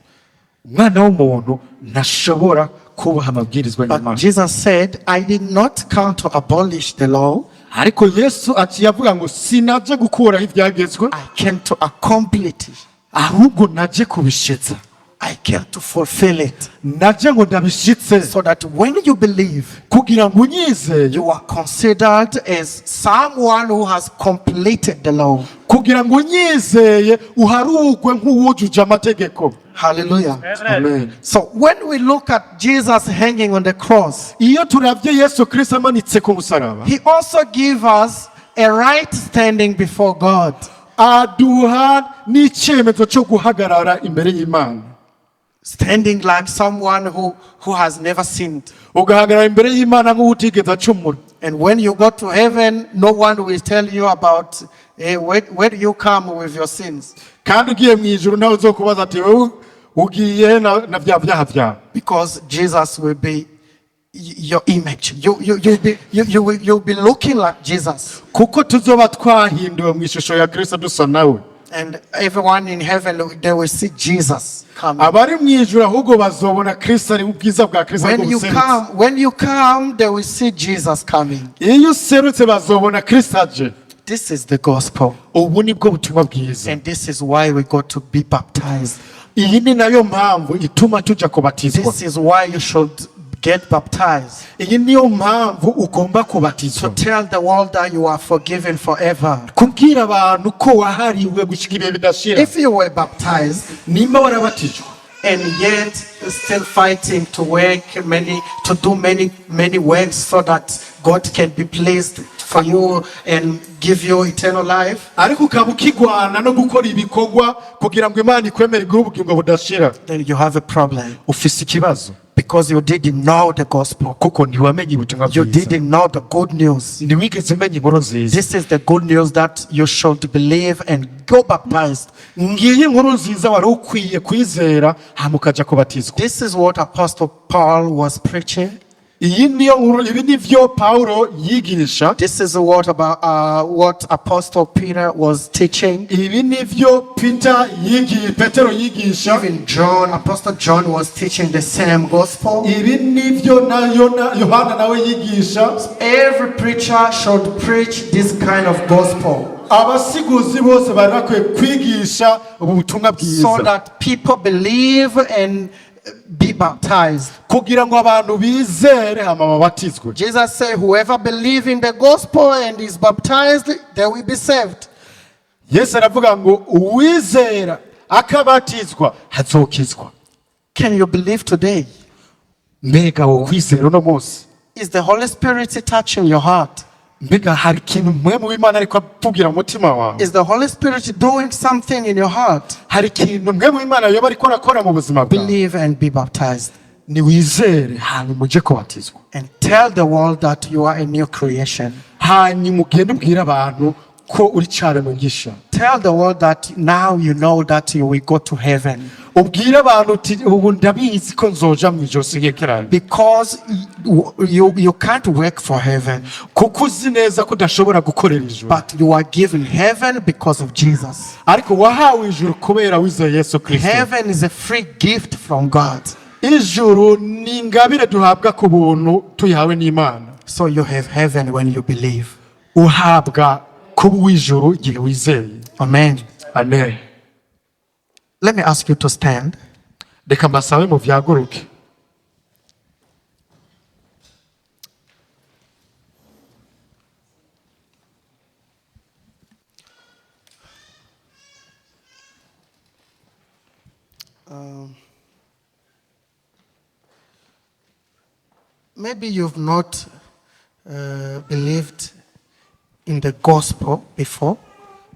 B: umwana w'umuntu ntashobora kubaha amabwirizwa
C: But
B: y'Imana.
C: Jesus said, I did not come to abolish the law.
B: Ariko Yesu aciye avuga ngo sinaje gukuraho ibyagezwe,
C: I came to accomplish it.
B: ahubwo naje kubishitsa,
C: I came to fulfill it.
B: naje ngo ndabishitse,
C: So that when you believe,
B: kugira ngo unyizeye,
C: you are considered as someone who has completed the law.
B: kugira ngo unyizeye uharugwe nk'uwujuje amategeko.
C: Hallelujah.
B: Amen.
C: So when we look at Jesus hanging on the cross,
B: Iyo turavye Yesu Kristo amanitse ku musaraba,
C: he also gives us a right standing before God.
B: aduha n'icyemezo cyo guhagarara imbere y'Imana.
C: standing like someone who has never sinned.
B: ugahagarara imbere y'imana nk'utigeze acumura.
C: And when you go to heaven, no one will tell you about where do you come with your sins.
B: kandi ugiye mu ijuru nawe uzokubaza ati wowe ugiye na bya byaha byawe.
C: Because Jesus will be your image. You'll be looking like Jesus.
B: kuko tuzoba twahinduwe mu ishusho ya Kristo dusa nawe.
C: And everyone in heaven, they will see Jesus coming.
B: abari mu ijuru ahubwo bazobona Kristo ari ubwiza bwa Kristo.
C: When you come, they will see Jesus coming.
B: iyo userutse bazobona Kristo aje.
C: This is the gospel.
B: ubu nibwo butumwa bwiza.
C: And this is why we got to be baptized.
B: iyi ni nayo mpamvu ituma tujya kubatizwa.
C: This is why you should get baptized.
B: iyi niyo mpamvu ugomba kubatizwa.
C: To tell the world that you are forgiven forever.
B: kubwira abantu ko wahariwe gushika ibihe bidashira.
C: If you were baptized
B: nimba warabatijwe
C: and yet still fighting to do many works so that God can be pleased for you and give you eternal life,
B: ariko ukaba ukigwana no gukora ibikorwa kugira ngo Imana ikwemere iguhe ubugingo budashira,
C: then you have a problem.
B: ufise ikibazo
C: Because you didn't know the gospel.
B: kuko ntiwamenye ubutumwa
C: You
B: bwiza.
C: didn't know the good news.
B: ntiwigeze umenya inkuru nziza.
C: This is the good news that you should believe and go baptized.
B: ngiyi inkuru nziza wari ukwiye kwizera hama ukajya kubatizwa.
C: This is what Apostle Paul was preaching.
B: iyi niyo nkuru, ibi nivyo Pawulo yigisha.
C: This is what Apostle Peter was teaching.
B: ibi nivyo Petero yigisha.
C: Even Apostle John was teaching the same gospel.
B: ibi nivyo na Yohana nawe yigisha.
C: Every preacher should preach this kind of gospel.
B: abasiguzi bose bari bakwiye kwigisha ubu butumwa bwiza,
C: so that people believe and be baptized.
B: kugira ngo abantu bizere hama babatizwe.
C: Jesus said, whoever believes in the gospel and is baptized, they will be saved.
B: Yesu aravuga ngo uwizera akabatizwa hazokizwa.
C: Can you believe today?
B: mbega wo kwizera uno munsi?
C: Is the Holy Spirit touching your heart?
B: mbega hari ikintu mwe mu Imana ariko akubwira umutima wawe?
C: Is the Holy Spirit doing something in your heart?
B: hari ikintu mwe mu Imana yoba ariko arakora mu buzima bwawe?
C: Believe and be baptized.
B: ni wizere hanyuma uje kubatizwa,
C: And tell the world that you are a new creation.
B: hanyuma ugende ubwira abantu ko uri cyaremwe gisha.
C: Tell the world that now you know that you will go to heaven.
B: ubwira abantu uti ubu ndabizi ko nzoja mu ijuru sigekeranye.
C: Because you can't work for heaven.
B: kuko uzi neza ko udashobora gukorera ijuru.
C: But you are given heaven because of Jesus.
B: ariko wahawe ijuru kubera wizeye Yesu Kristo.
C: Heaven is a free gift from God.
B: ijuru ni ingabire duhabwa ku buntu tuyihawe n'Imana.
C: So you have heaven when you believe.
B: uhabwa kuba uw'ijuru igihe wizeye.
C: Amen.
B: Amen.
C: Let me ask you to stand.
B: reka mbasabe mu vyaguruke.
C: Maybe you've not believed in the gospel before.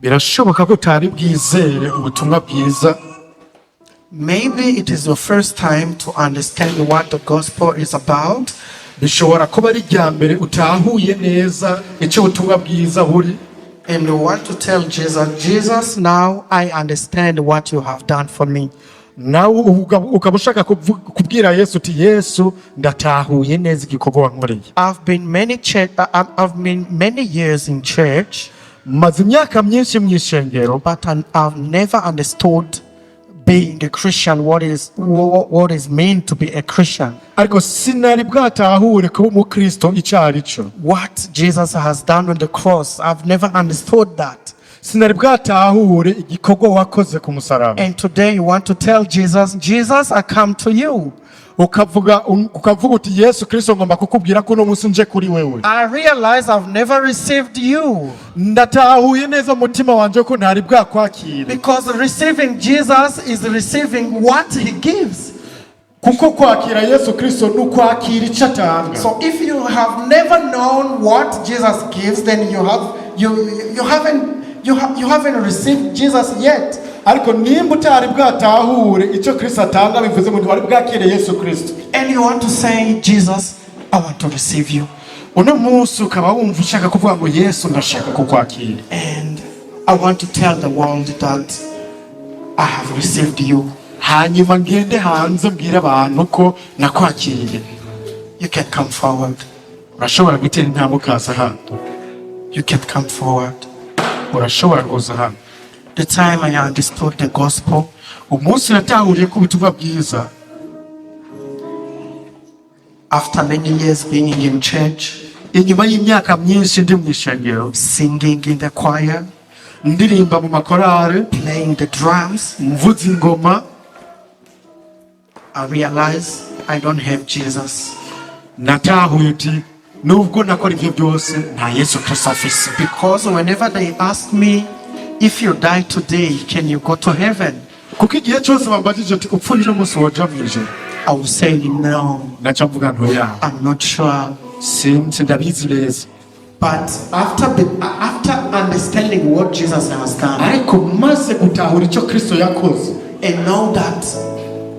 B: birashoboka ko utari bwizere ubutumwa bwiza.
C: Maybe it is your first time to understand what the gospel is about.
B: bishobora kuba ari irya mbere utahuye neza icyo ubutumwa bwiza buri.
C: And you want to tell Jesus, Jesus, now I understand what you have done for me.
B: nawe ukaba ushaka kubwira Yesu uti Yesu ndatahuye neza igikorwa wankoreye.
C: I've been many years in church,
B: maze imyaka myinshi mu ishengero,
C: but I've never understood being a Christian, what is meant to be a Christian.
B: ariko sinari bwatahure kuba umukristo icyo ari cyo.
C: What Jesus has done on the cross, I've never understood that.
B: sinari bwatahure igikorwa wakoze ku musaraba.
C: And today you want to tell Jesus, Jesus, I come to you.
B: ukavuga uti Yesu Kristo ngomba kukubwira ko uno munsi nje kuri wewe.
C: I realize I've never received you.
B: ndatahuye neza umutima wanje ko ntari bwakwakire.
C: Because receiving Jesus is receiving what he gives.
B: kuko kwakira Yesu Kristo ni ukwakira icyo atanga.
C: So if you have never known what Jesus gives, then you haven't received Jesus yet.
B: ariko nimba utari bwatahure icyo Kristo atanga bivuze ngo ntiwari bwakire Yesu Kristo,
C: and you want to say, Jesus, I want to receive you,
B: uno munsi ukaba wumva ushaka kuvuga ngo Yesu ndashaka kukwakira,
C: and I want to tell the world that I have received you,
B: hanyuma ngende hanze mbwira abantu ko nakwakiriye,
C: you can come forward.
B: urashobora gutera intambwe ukaza hano,
C: You can come forward.
B: urashobora kuza hano.
C: The time I understood the gospel,
B: Umunsi natahuriye ku butumwa bwiza,
C: after many years being in church,
B: inyuma y'imyaka myinshi ndi mu ishengero,
C: singing in the choir,
B: ndirimba mu makorari,
C: playing the drums,
B: mvuza ingoma,
C: I realized I don't have Jesus.
B: natahuye uti nubwo nakora ibyo byose nta Yesu Kristo afise.
C: Because whenever they ask me, if you die today, can you go to heaven?
B: Kuko igihe cyose bambajije ati upfuye uno munsi woja mu ijuru,
C: I will say no,
B: naca mvuga ntoya,
C: I'm not sure.
B: sinzi ndabizi neza.
C: But after understanding what Jesus has done,
B: Ariko maze gutahura icyo Kristo yakoze,
C: and know that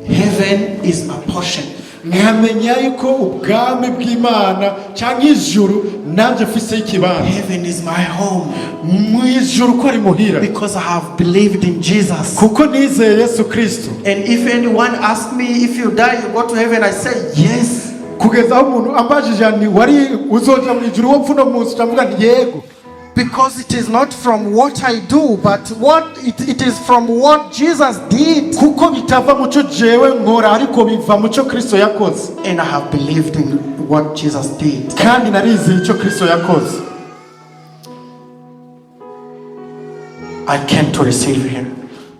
C: heaven is a portion,
B: nkamenya yuko ubwami bw'Imana cyangwa ijuru nanjye mfise ikibanza,
C: heaven is my home,
B: mu ijuru ko ari muhira,
C: because I have believed in Jesus.
B: kuko nizeye Yesu Kristo.
C: And if anyone asks me, if you die, you go to heaven, I say yes.
B: Kugeza aho umuntu ambajije ni wari uzoja mu ijuru wopfa uno munsi, ndavuga nti yego,
C: Because it is not from what I do, but it is from what Jesus did.
B: kuko bitava mu cyo jewe nkora ariko biva mu cyo Kristo yakoze,
C: And I have believed in what Jesus did.
B: kandi narizeye icyo Kristo yakoze.
C: I came to receive him.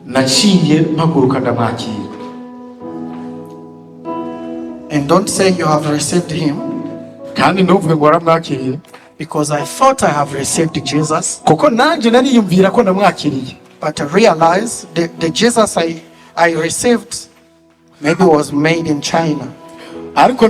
B: Naciye mpaguruka ndamwakira.
C: And don't say you have received him,
B: Kandi ntuvuge ngo waramwakiriye,
C: because I thought I have received Jesus,
B: kuko nanjye nariyumvira ko namwakiriye,
C: but I realized the Jesus I received maybe was made in China.
B: ariko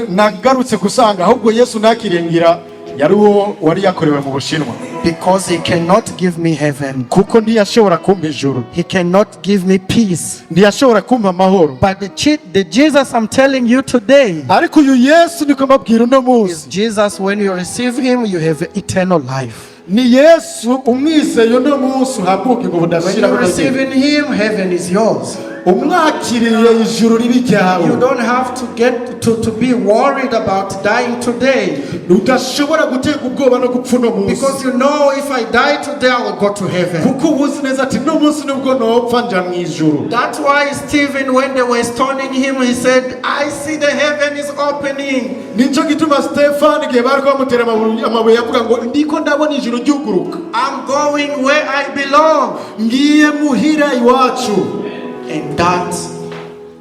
B: nagarutse gusanga ahubwo Yesu nakiriye ngira yari uwo wari yakorewe mu Bushinwa,
C: Because he cannot give me heaven,
B: kuko ntiyashobora kumpa ijuru,
C: he cannot give me peace.
B: ntiyashobora kumpa amahoro.
C: But the Jesus I'm telling you today
B: Ariko uyu Yesu niko mbabwira uno
C: is
B: munsi,
C: Jesus. When you receive him, you have eternal life.
B: ni Yesu umwizeye uno munsi uhabwa ubugingo
C: When
B: budashira.
C: you receive in him, heaven is yours.
B: Umwakiriye ijuru ribi
C: You
B: ryawe,
C: don't have to get to be worried about dying today,
B: udashobora guteka ubwoba no gupfa uno munsi,
C: because you know if I die today, I will go to heaven.
B: kuko ubuzi neza ati no munsi nubwo nopfa nja mu ijuru.
C: That's why Stephen, when they were stoning him, he said, I see the heaven is opening.
B: Nicyo gituma Stefani igihe bariko bamutera amabuye yavuga ngo ndiko ndabona ijuru ryuguruka,
C: I'm going where I belong.
B: ngiye muhira iwacu.
C: And that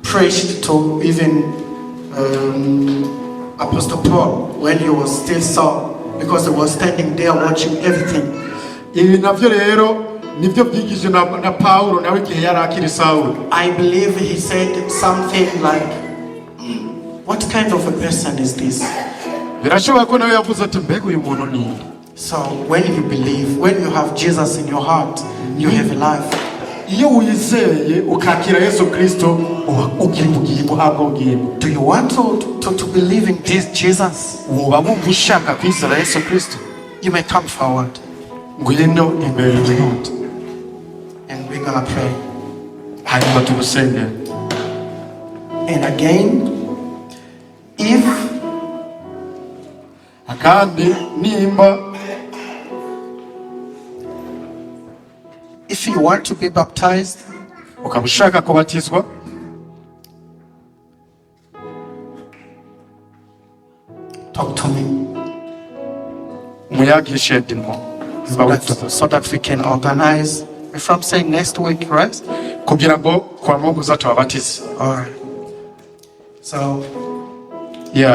C: preached to even Apostle Paul when he was still Saul, because he was standing there watching everything.
B: Ibi navyo rero nibyo byigije na Paulo nawe igihe yari akiri Saulo.
C: I believe he said something like, what kind of a person is this?
B: Birashoboka ko nawe yavuze ati mbega uyu muntu ni nde?
C: So when you believe, when you have Jesus in your heart, you have a life.
B: Iyo wizeye ukakira Yesu Kristo ugira ubugingo, uhabwa ubugingo.
C: Do you want to believe in this Jesus?
B: Uba wumva ushaka kwizera Yesu Kristo,
C: You may come forward
B: ngwino imbere y'umuntu,
C: and we're gonna pray.
B: hanyuma tugusengere.
C: And again, if
B: Kandi nimba
C: you want to be baptized,
B: ukaba ushaka kubatizwa,
C: talk to me
B: muyagishe Edmond
C: so that we can organize. If I'm saying next week, right?
B: kugira ngo kwa Mungu za tubabatize.
C: Alright. So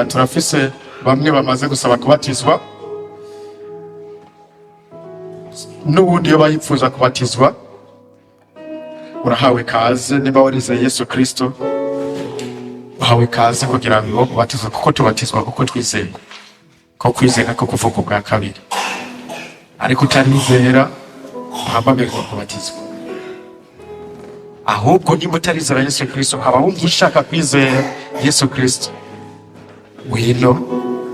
B: turafise bamwe bamaze gusaba kubatizwa, n'ubundi iyo bayifuza kubatizwa urahawe kaze. Niba warizeye Yesu Kristo uhawe kaze kugira ngo ubatizwe, kuko tubatizwa kuko twizeye, ko kwizera ko kuvuka ubwa kabiri. Ariko utarizera uhamagarirwa kubatizwa. ahubwo niba utarizera Yesu Kristo ukaba wumva ushaka kwizera Yesu Kristo, wino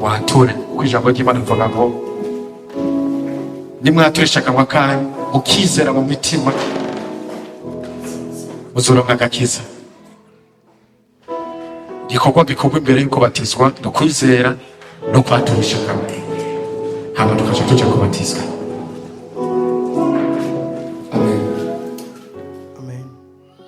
B: wature, kuko ijambo ry'Imana rivuga ngo nimwaturisha akanwa kanyu mukizera mu mitima muzoronka agakiza. Igikorwa gikorwa imbere y'uko batizwa no kwizera no kwaturisha akanwa, hama tukaja tuja kubatizwa.